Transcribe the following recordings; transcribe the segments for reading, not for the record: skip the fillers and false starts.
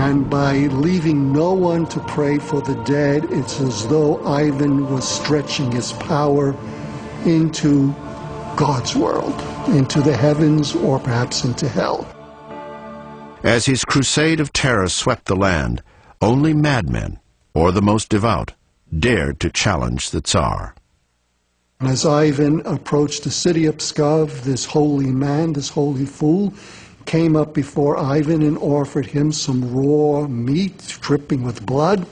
And by leaving no one to pray for the dead, it's as though Ivan was stretching his power into God's world, into the heavens, or perhaps into hell. As his crusade of terror swept the land, only madmen, or the most devout, dared to challenge the Tsar. As Ivan approached the city of Pskov, this holy man, this holy fool, came up before Ivan and offered him some raw meat dripping with blood.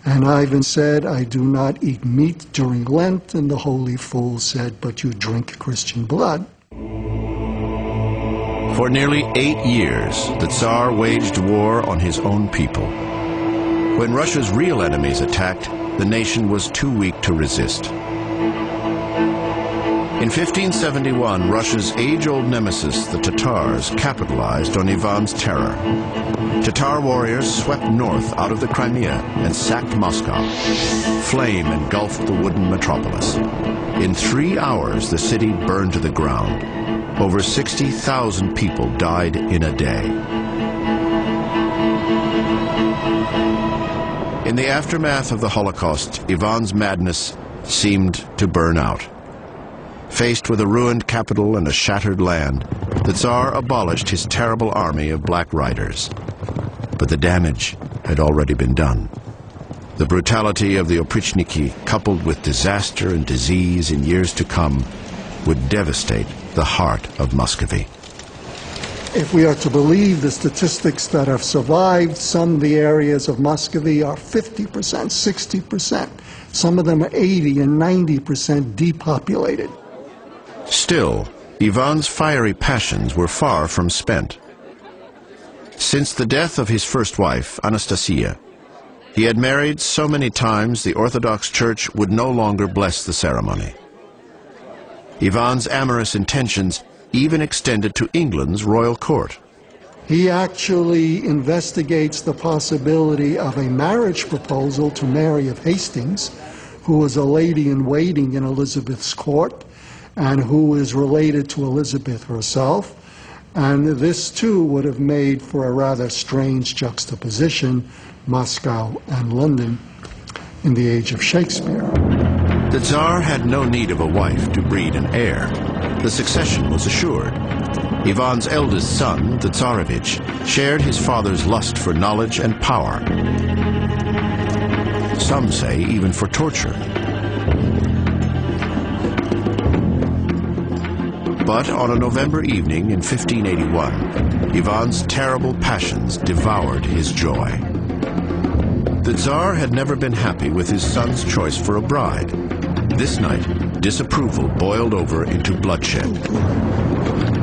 And Ivan said, "I do not eat meat during Lent." And the holy fool said, "But you drink Christian blood." For nearly 8 years, the Tsar waged war on his own people. When Russia's real enemies attacked, the nation was too weak to resist. In 1571, Russia's age-old nemesis, the Tatars, capitalized on Ivan's terror. Tatar warriors swept north out of the Crimea and sacked Moscow. Flame engulfed the wooden metropolis. In 3 hours, the city burned to the ground. Over 60,000 people died in a day. In the aftermath of the Holocaust, Ivan's madness seemed to burn out. Faced with a ruined capital and a shattered land, the Tsar abolished his terrible army of Black Riders. But the damage had already been done. The brutality of the Oprichniki, coupled with disaster and disease in years to come, would devastate the heart of Muscovy. If we are to believe the statistics that have survived, some of the areas of Muscovy are 50%, 60%. Some of them are 80 and 90% depopulated. Still, Ivan's fiery passions were far from spent. Since the death of his first wife, Anastasia, he had married so many times the Orthodox Church would no longer bless the ceremony. Ivan's amorous intentions even extended to England's royal court. He actually investigates the possibility of a marriage proposal to Mary of Hastings, who was a lady-in-waiting in Elizabeth's court, and who is related to Elizabeth herself. And this, too, would have made for a rather strange juxtaposition, Moscow and London, in the age of Shakespeare. The Tsar had no need of a wife to breed an heir. The succession was assured. Ivan's eldest son, the Tsarevich, shared his father's lust for knowledge and power. Some say even for torture. But on a November evening in 1581, Ivan's terrible passions devoured his joy. The Tsar had never been happy with his son's choice for a bride. This night, disapproval boiled over into bloodshed.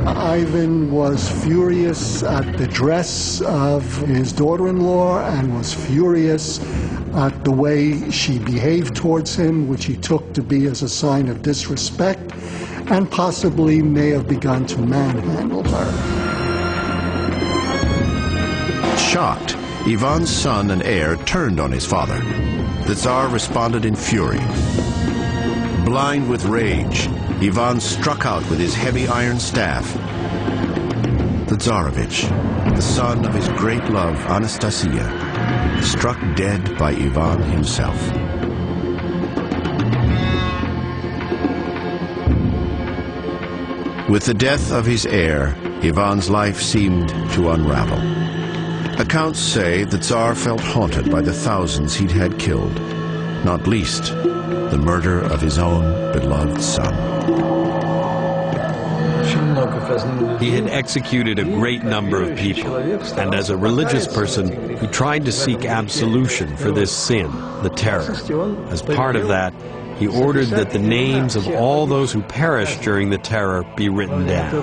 Ivan was furious at the dress of his daughter-in-law and was furious at the way she behaved towards him, which he took to be as a sign of disrespect, and possibly may have begun to manhandle her. Shocked, Ivan's son and heir turned on his father. The Tsar responded in fury. Blind with rage, Ivan struck out with his heavy iron staff. The Tsarevich, the son of his great love, Anastasia, struck dead by Ivan himself. With the death of his heir, Ivan's life seemed to unravel. Accounts say the Tsar felt haunted by the thousands he'd had killed, not least the murder of his own beloved son. He had executed a great number of people, and as a religious person, he tried to seek absolution for this sin, the terror. As part of that, he ordered that the names of all those who perished during the terror be written down.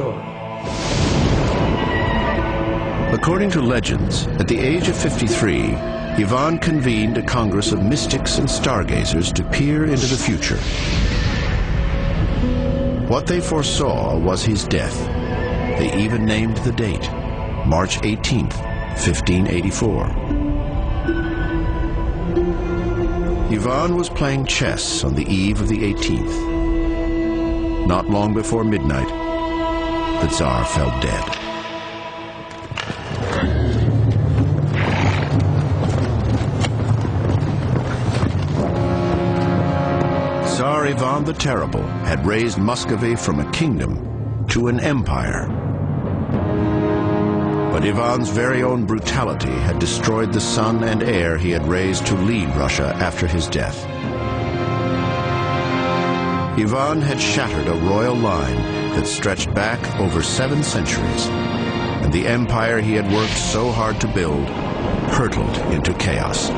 According to legends, at the age of 53, Ivan convened a congress of mystics and stargazers to peer into the future. What they foresaw was his death. They even named the date, March 18th, 1584. Ivan was playing chess on the eve of the 18th. Not long before midnight, the Tsar fell dead. Ivan the Terrible had raised Muscovy from a kingdom to an empire. But Ivan's very own brutality had destroyed the son and heir he had raised to lead Russia after his death. Ivan had shattered a royal line that stretched back over 7 centuries, and the empire he had worked so hard to build hurtled into chaos.